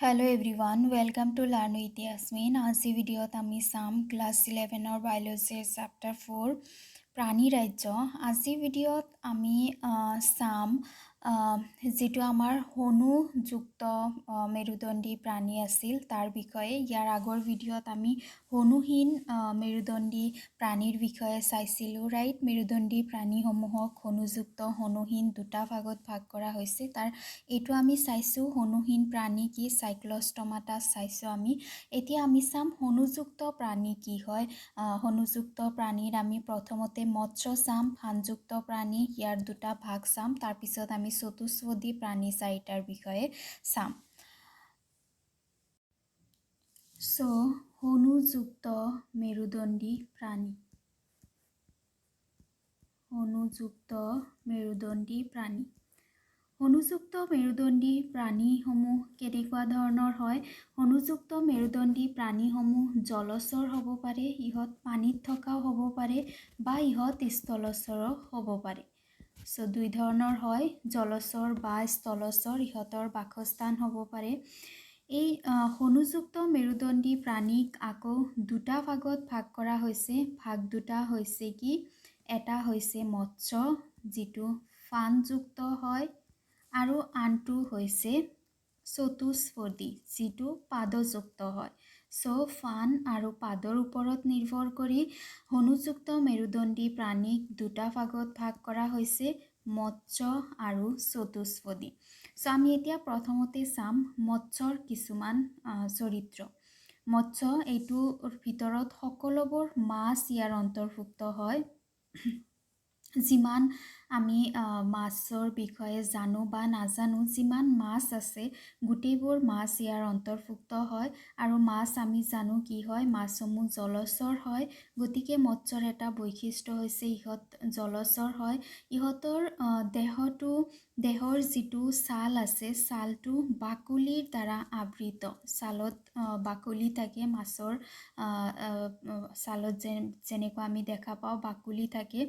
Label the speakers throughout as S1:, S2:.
S1: Hello everyone, welcome to Learn with Yasmin. আজি ভিডিঅ'ত আমি চাম ক্লাছ 11ৰ বায়'লজিৰ চেপ্টাৰ 4 প্ৰাণী ৰাজ্য। আজি ভিডিঅ'ত আমি চাম যেটো আমাৰ হনুযুক্ত মেৰুদণ্ডী প্ৰাণী আছিল তাৰ বিষয়ে। ইয়াৰ আগৰ ভিডিঅ'ত আমি হনুহীন মেৰুদণ্ডী প্ৰাণীৰ বিষয়ে চাইছিলোঁ ৰাইট। মেৰুদণ্ডী প্ৰাণীসমূহক হনুযুক্ত হনুহীন দুটা ভাগত ভাগ কৰা হৈছে। তাৰ এইটো আমি চাইছোঁ হনুহীন প্ৰাণী কি, সাইক্লোষ্টমাটা চাইছোঁ আমি। এতিয়া আমি চাম হনুযুক্ত প্ৰাণী কি হয়। হনুযুক্ত প্ৰাণীৰ আমি প্ৰথমতে মৎস্য চাম, ফানযুক্ত প্ৰাণী ইয়াৰ দুটা ভাগ চাম, তাৰপিছত আমি চতুষ্পদী প্ৰাণী চাৰিটাৰ বিষয়ে চাম। হনুযুক্ত মেৰুদণ্ডী প্ৰাণী। হনুযুক্ত মেৰুদণ্ডী প্ৰাণী। হনুযুক্ত মেৰুদণ্ডী প্ৰাণীসমূহ কেনেকুৱা ধৰণৰ হয়? হনুযুক্ত মেৰুদণ্ডী প্ৰাণীসমূহ জলচৰ হ'ব পাৰে, ইহঁত পানীত থকাও হ'ব পাৰে বা ইহঁত স্থলচৰো হ'ব পাৰে। দুই ধৰণৰ হয়, জলচৰ বা স্থলচৰ, ইহঁতৰ বাসস্থান হ'ব পাৰে। এই হনুযুক্ত মেৰুদণ্ডী প্ৰাণীক আকৌ দুটা ভাগত ভাগ কৰা হৈছে। ভাগ দুটা হৈছে কি, এটা হৈছে মৎস্য যিটো ফানযুক্ত হয় আৰু আনটো হৈছে চতুষ্পদী যিটো পাদযুক্ত হয়। ফান আৰু পাদৰ ওপৰত নিৰ্ভৰ কৰি হনুযুক্ত মেৰুদণ্ডী প্ৰাণীক দুটা ভাগত ভাগ কৰা হৈছে, মৎস্য আৰু চতুষ্পদী। আমি এতিয়া প্ৰথমতে চাম মৎস্যৰ কিছুমান চৰিত্ৰ। মৎস্য এইটোৰ ভিতৰত সকলোবোৰ মাছ ইয়াৰ অন্তৰ্ভুক্ত হয়। যিমান আমি মাছৰ বিষয়ে জানো বা নাজানো, যিমান মাছ আছে গোটেইবোৰ মাছ ইয়াৰ অন্তৰ্ভুক্ত হয়। আৰু মাছ আমি জানো কি হয়, মাছসমূহ জলচৰ হয়। গতিকে মৎস্যৰ এটা বৈশিষ্ট্য হৈছে ইহঁত জলচৰ হয়। ইহঁতৰ দেহৰ যিটো ছাল আছে, ছালটো বাকলিৰ দ্বাৰা আবৃত। ছালত বাকলি থাকে, মাছৰ ছালত যেনেকুৱা আমি দেখা পাওঁ বাকলি থাকে।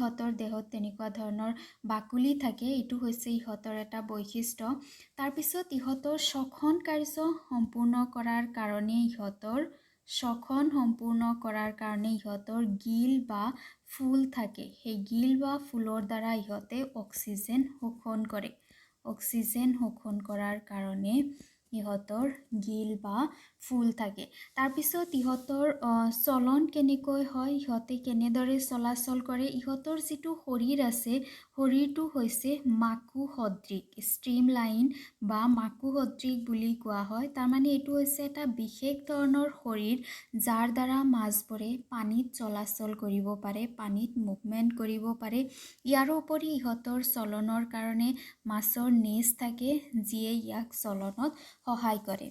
S1: ইহঁতৰ দেহত তেনেকুৱা ধৰণৰ বাকলি থাকে, এইটো হৈছে ইহঁতৰ এটা বৈশিষ্ট্য। তাৰপিছত ইহঁতৰ শ্বসন কাৰ্য সম্পূৰ্ণ কৰাৰ কাৰণে ইহঁতৰ গিল বা ফুল থাকে। সেই গিল বা ফুলৰ দ্বাৰা ইহঁতে অক্সিজেন শোষণ কৰে। অক্সিজেন শোষণ কৰাৰ কাৰণে ইহঁতৰ গিল বা ফুল থাকে। তাৰপিছত ইহঁতৰ চলন কেনেকৈ হয়, ইহঁতে কেনেদৰে চলাচল কৰে। ইহঁতৰ যিটো শৰীৰ আছে, শৰীৰটো হৈছে মাকু সদৃশ, ষ্ট্ৰীম লাইন বা মাকু সদৃশ বুলি কোৱা হয়। তাৰমানে এইটো হৈছে এটা বিশেষ ধৰণৰ শৰীৰ যাৰ দ্বাৰা মাছবোৰে পানীত চলাচল কৰিব পাৰে, পানীত মুভমেণ্ট কৰিব পাৰে। ইয়াৰোপৰি ইহঁতৰ চলনৰ কাৰণে মাছৰ নেজ থাকে যিয়ে ইয়াক চলনত সহায় কৰে।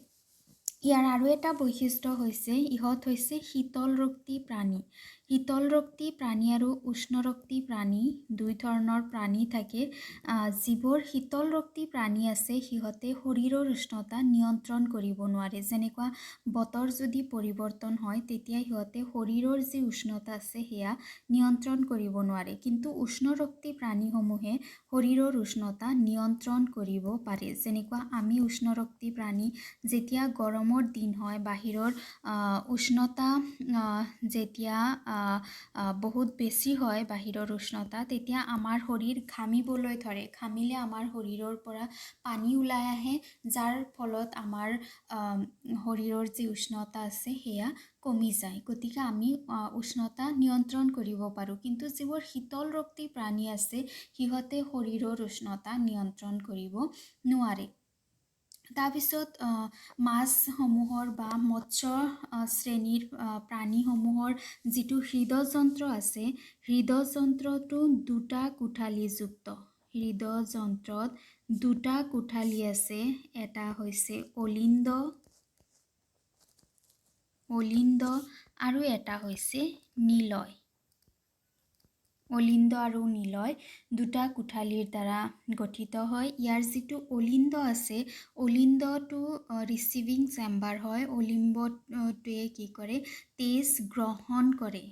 S1: ইয়াৰ আৰু এটা বৈশিষ্ট্য হৈছে ইহঁত হৈছে শীতলৰক্তি প্ৰাণী। শীতলৰক্তি প্ৰাণী আৰু উষ্ণৰক্তি প্ৰাণী দুই ধৰণৰ প্ৰাণী থাকে। যিবোৰ শীতলৰক্তি প্ৰাণী আছে সিহঁতে শৰীৰৰ উষ্ণতা নিয়ন্ত্ৰণ কৰিব নোৱাৰে। যেনেকুৱা বতৰ যদি পৰিৱৰ্তন হয় তেতিয়া সিহঁতে শৰীৰৰ যি উষ্ণতা আছে সেয়া নিয়ন্ত্ৰণ কৰিব নোৱাৰে। কিন্তু উষ্ণৰক্তি প্ৰাণীসমূহে শৰীৰৰ উষ্ণতা নিয়ন্ত্ৰণ কৰিব পাৰে। যেনেকুৱা আমি উষ্ণৰক্তি প্ৰাণী, যেতিয়া গৰমৰ দিন হয়, বাহিৰৰ উষ্ণতা যেতিয়া বহুত বেছি হয় বাহিৰৰ উষ্ণতা, তেতিয়া আমাৰ শৰীৰ ঘামিবলৈ ধৰে। ঘামিলে আমাৰ শৰীৰৰ পৰা পানী ওলাই আহে, যাৰ ফলত আমাৰ শৰীৰৰ যি উষ্ণতা আছে সেয়া কমি যায়। গতিকে আমি উষ্ণতা নিয়ন্ত্ৰণ কৰিব পাৰোঁ। কিন্তু যিবোৰ শীতলৰক্তি প্ৰাণী আছে সিহঁতে শৰীৰৰ উষ্ণতা নিয়ন্ত্ৰণ কৰিব নোৱাৰে। তাৰপিছত মাছসমূহৰ বা মৎস্য শ্ৰেণীৰ প্ৰাণীসমূহৰ যিটো হৃদযন্ত্ৰ আছে, হৃদযন্ত্ৰটো দুটা কোঠালীযুক্ত। হৃদযন্ত্ৰত দুটা কোঠালী আছে, এটা হৈছে অলিন্দ আৰু এটা হৈছে নিলয়। অলিন্দ আৰু নিলয় দুটা কোঠালীৰ দ্বাৰা গঠিত হয়। ইয়াৰ যিটো অলিন্দ আছে, অলিন্দটো ৰিচিভিং চেম্বাৰ হয়। অলিন্দটোৱে কি কৰে, তেজ গ্ৰহণ কৰে।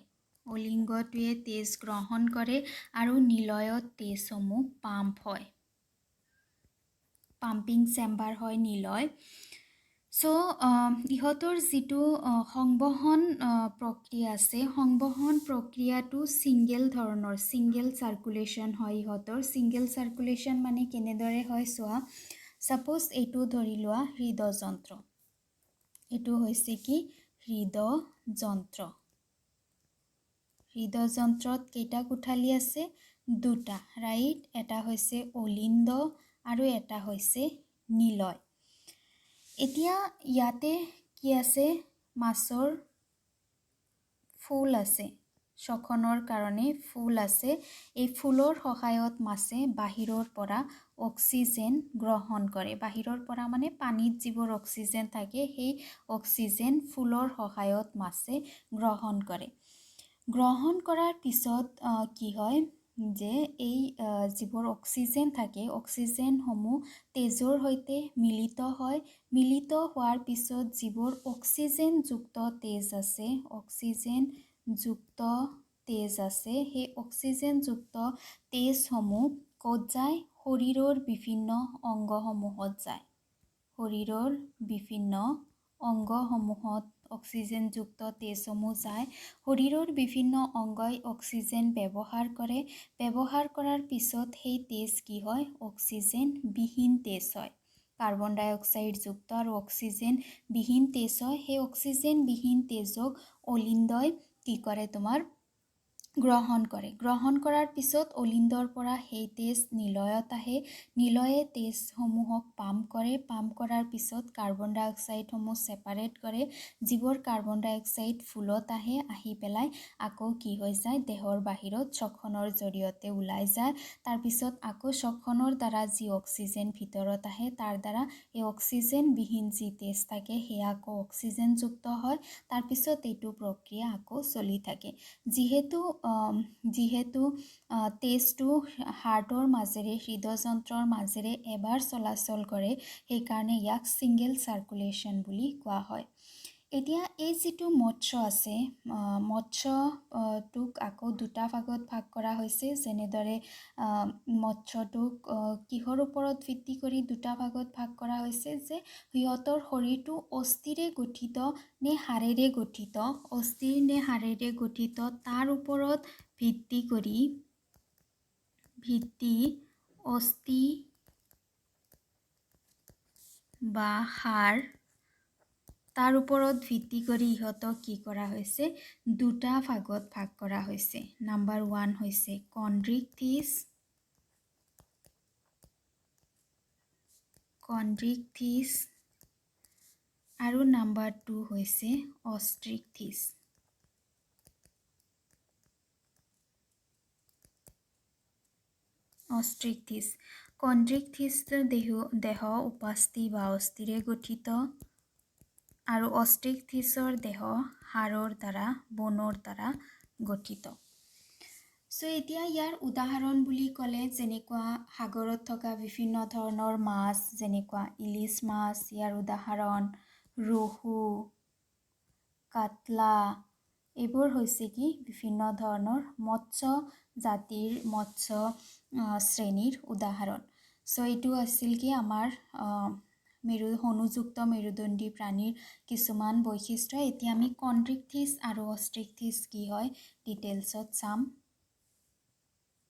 S1: অলিন্দটোৱে তেজ গ্ৰহণ কৰে আৰু নিলয়ত তেজসমূহ পাম্প হয়। পাম্পিং চেম্বাৰ হয় নিলয়। সো ইহঁতৰ যিটো সংবহন প্ৰক্ৰিয়া আছে, সংবহন প্ৰক্ৰিয়াটো ছিংগেল ধৰণৰ, ছিংগেল চাৰ্কুলেশ্যন হয় ইহঁতৰ। ছিংগেল চাৰ্কুলেশ্যন মানে কেনেদৰে হয় চোৱা, ছাপ'জ এইটো ধৰি লোৱা হৃদযন্ত্ৰ, এইটো হৈছে কি হৃদযন্ত্ৰ। হৃদযন্ত্ৰত কেইটা কোঠালি আছে? দুটা, ৰাইট। এটা হৈছে অলিন্দ আৰু এটা হৈছে নিলয়। এতিয়া ইয়াতে কি আছে? মাছৰ ফুল আছে, শ্বসনৰ কাৰণে ফুল আছে। এই ফুলৰ সহায়ত মাছে বাহিৰৰ পৰা অক্সিজেন গ্ৰহণ কৰে। বাহিৰৰ পৰা মানে পানীত যিবোৰ অক্সিজেন থাকে, সেই অক্সিজেন ফুলৰ সহায়ত মাছে গ্ৰহণ কৰে। গ্ৰহণ কৰাৰ পিছত কি হয় যে এই যিবোৰ অক্সিজেন থাকে, অক্সিজেনসমূহ তেজৰ সৈতে মিলিত হয়। মিলিত হোৱাৰ পিছত যিবোৰ অক্সিজেনযুক্ত তেজ আছে, অক্সিজেনযুক্ত তেজ আছে, সেই অক্সিজেনযুক্ত তেজসমূহ ক'ত যায়? শৰীৰৰ বিভিন্ন অংগসমূহত যায়। শৰীৰৰ বিভিন্ন অংগসমূহত অক্সিজেনযুক্ত তেজসমূহ যায়। শৰীৰৰ বিভিন্ন অংগই অক্সিজেন ব্যৱহাৰ কৰে। ব্যৱহাৰ কৰাৰ পিছত সেই তেজ কি হয়? অক্সিজেনবিহীন তেজ হয়। কাৰ্বন ডাই অক্সাইডযুক্ত আৰু অক্সিজেনবিহীন তেজ হয়। সেই অক্সিজেনবিহীন তেজক অলিন্দই কি কৰে? তোমাৰ গ্ৰহণ কৰে। গ্ৰহণ কৰাৰ পিছত অলিন্দৰ পৰা সেই তেজ নিলয়ত আহে। নিলয়ে তেজসমূহক পাম্প কৰে। পাম্প কৰাৰ পিছত কাৰ্বন ডাই অক্সাইডসমূহ ছেপাৰেট কৰে। যিবোৰ কাৰ্বন ডাই অক্সাইড ফুলত আহে, আহি পেলাই আকৌ কি হৈ যায়? দেহৰ বাহিৰত শ্বসনৰ জৰিয়তে ওলাই যায়। তাৰপিছত আকৌ শ্বসনৰ দ্বাৰা যি অক্সিজেন ভিতৰত আহে, তাৰ দ্বাৰা এই অক্সিজেনবিহীন যি তেজ থাকে, সেয়া আকৌ অক্সিজেনযুক্ত হয়। তাৰপিছত এইটো প্ৰক্ৰিয়া আকৌ চলি থাকে। যিহেতু তেজটো হাৰ্টৰ মাজেৰে, হৃদযন্ত্ৰৰ মাজেৰে এবাৰ চলাচল কৰে, সেইকাৰণে ইয়াক ছিংগেল চাৰ্কুলেশ্যন বুলি কোৱা হয়। এতিয়া এই যিটো মৎস্য আছে, মৎস্যটোক আকৌ দুটা ভাগত ভাগ কৰা হৈছে। যেনেদৰে মৎস্যটোক কিহৰ ওপৰত ভিত্তি কৰি দুটা ভাগত ভাগ কৰা হৈছে? যে সিহঁতৰ শৰীৰটো অস্থিৰে গঠিত নে হাড়েৰে গঠিত, অস্থিৰ নে হাড়েৰে গঠিত, তাৰ ওপৰত ভিত্তি কৰি অস্থি বা হাড়, তাৰ ওপৰত ভিত্তি কৰি ইহঁতক কি কৰা হৈছে? দুটা ভাগত ভাগ কৰা হৈছে। নাম্বাৰ 1 হৈছে কনড্ৰিকথিছ আৰু নাম্বাৰ 2 হৈছে অষ্ট্ৰিকথিছ। অষ্ট্ৰিকথিছ। কনড্ৰিকথিছৰ দেহ উপাস্থি বা অস্থিৰে গঠিত আৰু অষ্ট্ৰিকথিছৰ দেহ হাড়ৰ দ্বাৰা, বনৰ দ্বাৰা গঠিত। চ' এতিয়া ইয়াৰ উদাহৰণ বুলি ক'লে, যেনেকুৱা সাগৰত থকা বিভিন্ন ধৰণৰ মাছ, যেনেকুৱা ইলিছ মাছ, ইয়াৰ উদাহৰণ ৰহু, কাটলা, এইবোৰ হৈছে কি? বিভিন্ন ধৰণৰ মৎস্য জাতিৰ, মৎস্য শ্ৰেণীৰ উদাহৰণ। চ' এইটো আছিল কি আমাৰ হনুযুক্ত মেৰুদণ্ডী প্ৰাণীৰ কিছুমান বৈশিষ্ট্য। এতিয়া আমি কনড্ৰিকথিছ আৰু অষ্ট্ৰিকথিছ কি হয় ডিটেইলছত চাম।